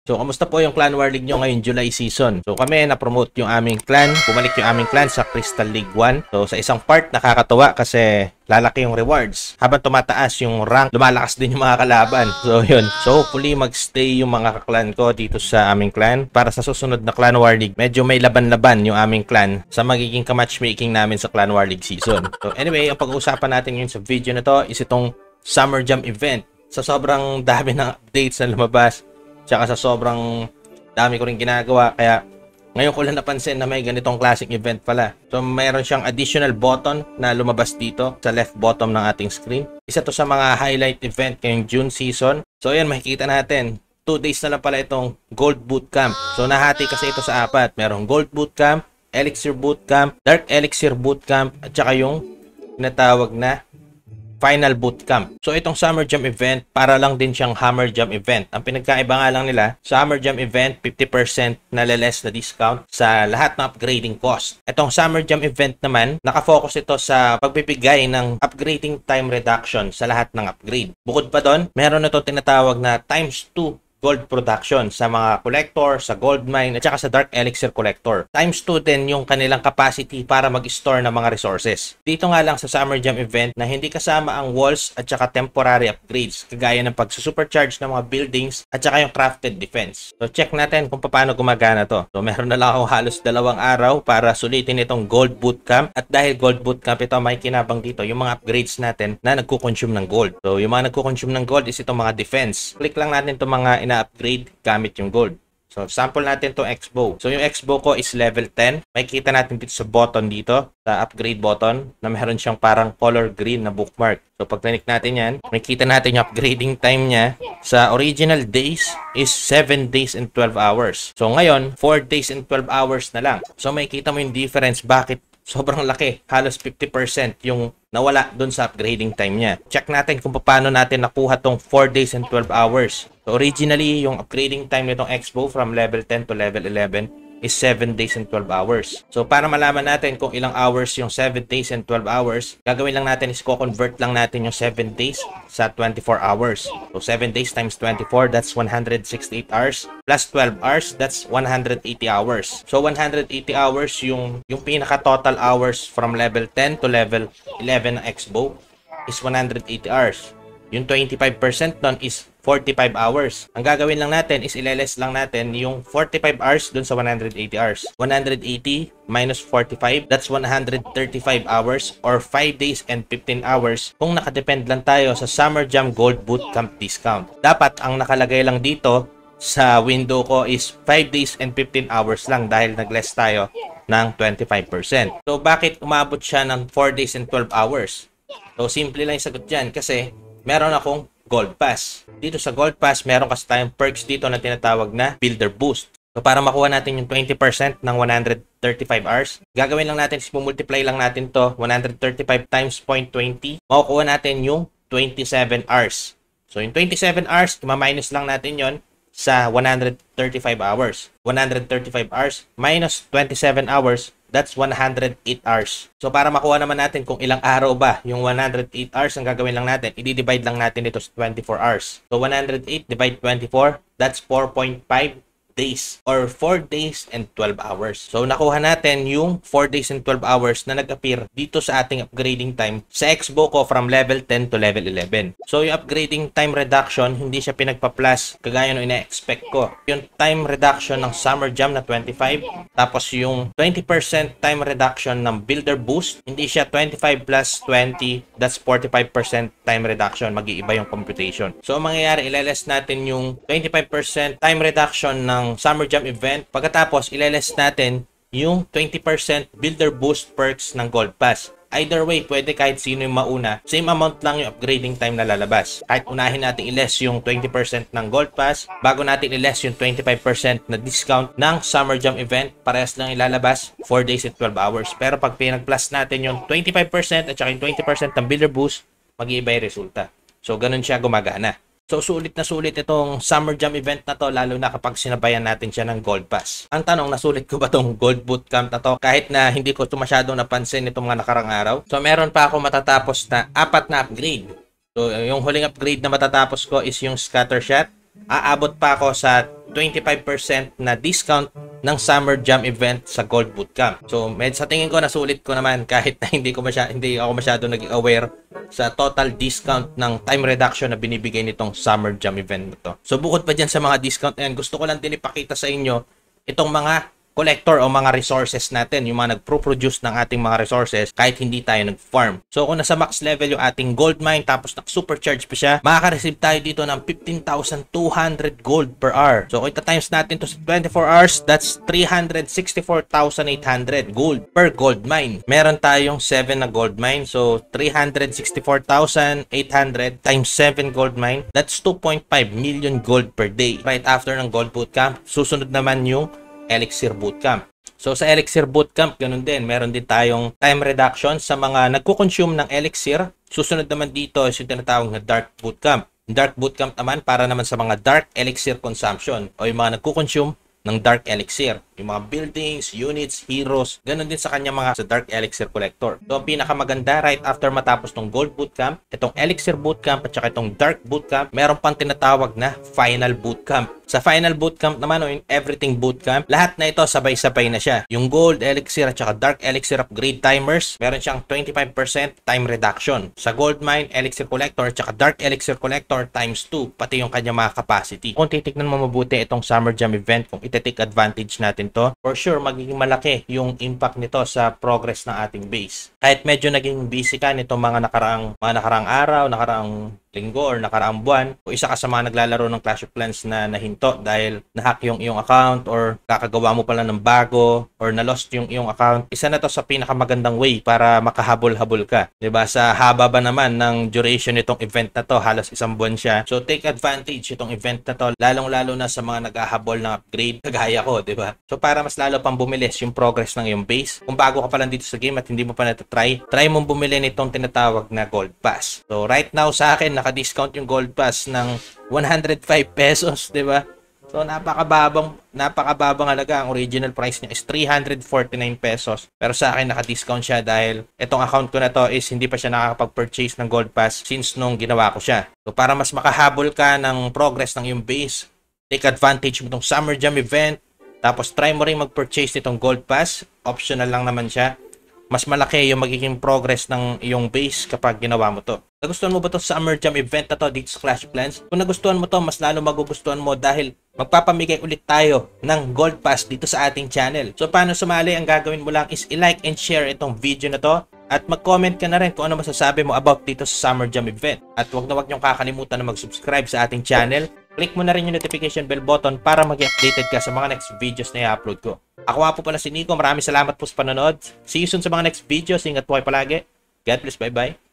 So, kamusta po yung Clan War League nyo ngayong July season? So, kami na-promote yung aming clan. Bumalik yung aming clan sa Crystal League 1. So, sa isang part, nakakatuwa kasi lalaki yung rewards. Habang tumataas yung rank, lumalakas din yung mga kalaban. So, yun. So, hopefully, magstay yung mga kaklan ko dito sa aming clan. Para sa susunod na Clan War League, medyo may laban-laban yung aming clan sa magiging ka-matchmaking namin sa Clan War League season. So, anyway, ang pag-uusapan natin ngayon sa video na to is itong Summer Jam event. Sa sobrang dami ng updates na lumabas, tsaka sa sobrang dami ko rin ginagawa, kaya ngayon ko lang napansin na may ganitong classic event pala. So mayroon siyang additional button na lumabas dito sa left bottom ng ating screen. Isa to sa mga highlight event ngayong June season. So ayan, makikita natin 2 days na lang pala itong Gold Bootcamp. So nahati kasi ito sa 4. Merong Gold Bootcamp, Elixir Bootcamp, Dark Elixir Bootcamp, at saka yung tinatawag na Final Bootcamp. So itong Summer Jam event, para lang din siyang Hammer Jam event. Ang pinagkaiba nga lang nila, Summer Jam event, 50% na less na discount sa lahat ng upgrading cost. Itong Summer Jam event naman, nakafocus ito sa pagbibigay ng upgrading time reduction sa lahat ng upgrade. Bukod pa doon, meron na ito tinatawag na times 2 gold production sa mga collector, sa gold mine, at saka sa dark elixir collector. Times 2 din yung kanilang capacity para mag-store ng mga resources. Dito nga lang sa Summer Jam event na hindi kasama ang walls at saka temporary upgrades, kagaya ng pagsusupercharge ng mga buildings at saka yung crafted defense. So check natin kung paano gumagana to. So meron na lang ako halos 2 araw para sulitin itong gold bootcamp, at dahil gold bootcamp ito, may kinabang dito yung mga upgrades natin na nagko-consume ng gold. So yung mga nagko-consume ng gold is itong mga defense. Click lang natin itong mga na-upgrade gamit yung gold. So, sample natin itong X-Bow. So, yung X-Bow ko is level 10. Makikita natin dito sa button dito, sa upgrade button, na meron siyang parang color green na bookmark. So, pag click natin yan, makikita natin yung upgrading time niya sa original days is 7 days and 12 hours. So, ngayon, 4 days and 12 hours na lang. So, makikita mo yung difference. Bakit? Sobrang laki. Halos 50% yung nawala dun sa upgrading time niya. Check natin kung paano natin nakuha tong 4 days and 12 hours. So originally, yung upgrading time nitong X-Bow from level 10 to level 11 is 7 days and 12 hours. So para malaman natin kung ilang hours yung 7 days and 12 hours, gagawin lang natin is co-convert lang natin yung 7 days sa 24 hours. So 7 days times 24, that's 168 hours. Plus 12 hours, that's 180 hours. So 180 hours yung pinaka-total hours from level 10 to level 11 ng X-Bow is 180 hours. Yung 25% nun is 45 hours. Ang gagawin lang natin is ileless lang natin yung 45 hours dun sa 180 hours. 180 minus 45, that's 135 hours or 5 days and 15 hours kung nakadepend lang tayo sa Summer Jam Gold Bootcamp discount. Dapat ang nakalagay lang dito sa window ko is 5 days and 15 hours lang dahil nag-less tayo ng 25%. So bakit umabot siya ng 4 days and 12 hours? So simple lang yung sagot dyan kasi meron akong Gold Pass. Dito sa Gold Pass, meron kasi tayong perks dito na tinatawag na Builder Boost. So para makuha natin yung 20% ng 135 hours, gagawin lang natin is multiply lang natin to 135 times 0.20. Makukuha natin yung 27 hours. So yung 27 hours, ma-minus lang natin yon sa 135 hours. 135 hours minus 27 hours, that's 108 hours. So para makuha naman natin kung ilang araw ba yung 108 hours, ang gagawin lang natin, i-divide lang natin ito sa 24 hours. So 108 divide 24, that's 4.5 days or 4 days and 12 hours. So nakuha natin yung 4 days and 12 hours na nag-appear dito sa ating upgrading time sa X-Bow ko from level 10 to level 11. So yung upgrading time reduction, hindi siya pinagpa-plus kagaya no ina-expect ko. Yung time reduction ng Summer Jam na 25, tapos yung 20% time reduction ng Builder Boost, hindi siya 25 plus 20, that's 45% time reduction. Mag-iiba yung computation. So ang mangyayari, ileless natin yung 25% time reduction ng Summer Jam event. Pagkatapos, ileless natin yung 20% Builder Boost perks ng Gold Pass. Either way, pwede kahit sino yung mauna. Same amount lang yung upgrading time na lalabas. Kahit unahin natin i-less yung 20% ng Gold Pass, bago natin i-less yung 25% na discount ng Summer Jam event, parehas lang ilalabas 4 days and 12 hours. Pero pag pinag-plus natin yung 25% at saka yung 20% ng Builder Boost, mag-iiba yung resulta. So, ganun siya gumagana. So, sulit na sulit itong Summer Jam event na to, lalo na kapag sinabayan natin siya ng Gold Pass. Ang tanong, nasulit ko ba itong Gold Bootcamp na to? Kahit na hindi ko ito masyadong napansin itong mga nakarang araw. So, meron pa ako matatapos na 4 na upgrade. So, yung huling upgrade na matatapos ko is yung Scatter Shot. aabot pa ako sa 25% na discount ng Summer Jam event sa Gold Bootcamp. So, sa tingin ko nasulit ko naman kahit na hindi ako masyado naging aware sa total discount ng time reduction na binibigay nitong Summer Jam event na to. So, bukod pa dyan sa mga discount na yan, gusto ko lang din ipakita sa inyo itong mga collector o mga resources natin, yung mga nagpro-produce ng ating mga resources kahit hindi tayo nag-farm. So kung nasa max level yung ating gold mine tapos nag-supercharge pa siya, makaka-receive tayo dito ng 15,200 gold per hour. So kung ita-times natin to sa 24 hours, that's 364,800 gold per gold mine. Meron tayong 7 na gold mine. So 364,800 times 7 gold mine, that's 2.5 million gold per day. Right after ng Gold Bootcamp, susunod naman yung Elixir Bootcamp. So sa Elixir Bootcamp, ganun din. Meron din tayong time reduction sa mga nagko-consume ng Elixir. Susunod naman dito is yung tinatawag na Dark Bootcamp. Dark Bootcamp naman para naman sa mga Dark Elixir consumption o yung mga nagko-consume ng Dark Elixir. Yung mga buildings, units, heroes, ganun din sa kanya mga sa Dark Elixir Collector. So, ang pinakamaganda right after matapos ng Gold Bootcamp, itong Elixir Bootcamp at saka itong Dark Bootcamp, meron pang tinatawag na Final Bootcamp. Sa Final Bootcamp naman o yung Everything Bootcamp, lahat na ito sabay-sabay na siya. Yung Gold Elixir at saka Dark Elixir Upgrade Timers, meron siyang 25% time reduction. Sa Gold Mine, Elixir Collector at saka Dark Elixir Collector times 2, pati yung kanya mga capacity. Kung titignan mo mabuti itong Summer Jam event, kung iti-take advantage natin to, for sure magiging malaki yung impact nito sa progress ng ating base. Kahit medyo naging busy ka nitong mga nakaraang araw, nakaraang linggo or nakaraang buwan, o isa ka sa mga naglalaro ng Clash of Clans na nahinto dahil nahack yung iyong account or kakagawa mo pala ng bago or na-lost yung iyong account, isa na to sa pinakamagandang way para makahabol-habol ka. 'Di ba? Sa haba ba naman ng duration nitong event na to, halos isang buwan siya. So take advantage itong event na to, lalong-lalo na sa mga naghahabol ng upgrade kagaya ko, 'di ba? So para mas lalo pang bumilis yung progress ng iyong base, kung bago ka pa lang dito sa game at hindi mo pa try mong bumili nitong tinatawag na Gold Pass. So right now sa akin naka-discount yung Gold Pass ng 105 pesos, 'di ba? So napakababang halaga. Ang original price niya is 349 pesos. Pero sa akin naka-discount siya dahil itong account ko na to is hindi pa siya nakakapag-purchase ng Gold Pass since nung ginawa ko siya. So para mas makahabol ka ng progress ng iyong base, take advantage mo itong Summer Jam event. Tapos try mo rin mag-purchase nitong Gold Pass. Optional lang naman siya. Mas malaki yung magiging progress ng iyong base kapag ginawa mo to. Nagustuhan mo ba to sa Summer Jam event na to dito sa Clash of Clans? Kung nagustuhan mo to, mas lalo magugustuhan mo dahil magpapamigay ulit tayo ng Gold Pass dito sa ating channel. So paano sumali? Ang gagawin mo lang is i-like and share itong video na to at mag-comment ka na rin kung ano masasabi mo about dito sa Summer Jam event. At huwag niyong kakalimutan na mag-subscribe sa ating channel. Click mo na rin yung notification bell button para mag-get updated ka sa mga next videos na i-upload ko. Ako nga po pala si Nico. Maraming salamat po sa panonood. See you soon sa mga next videos. Ingat po kayo palagi. God bless. Bye-bye.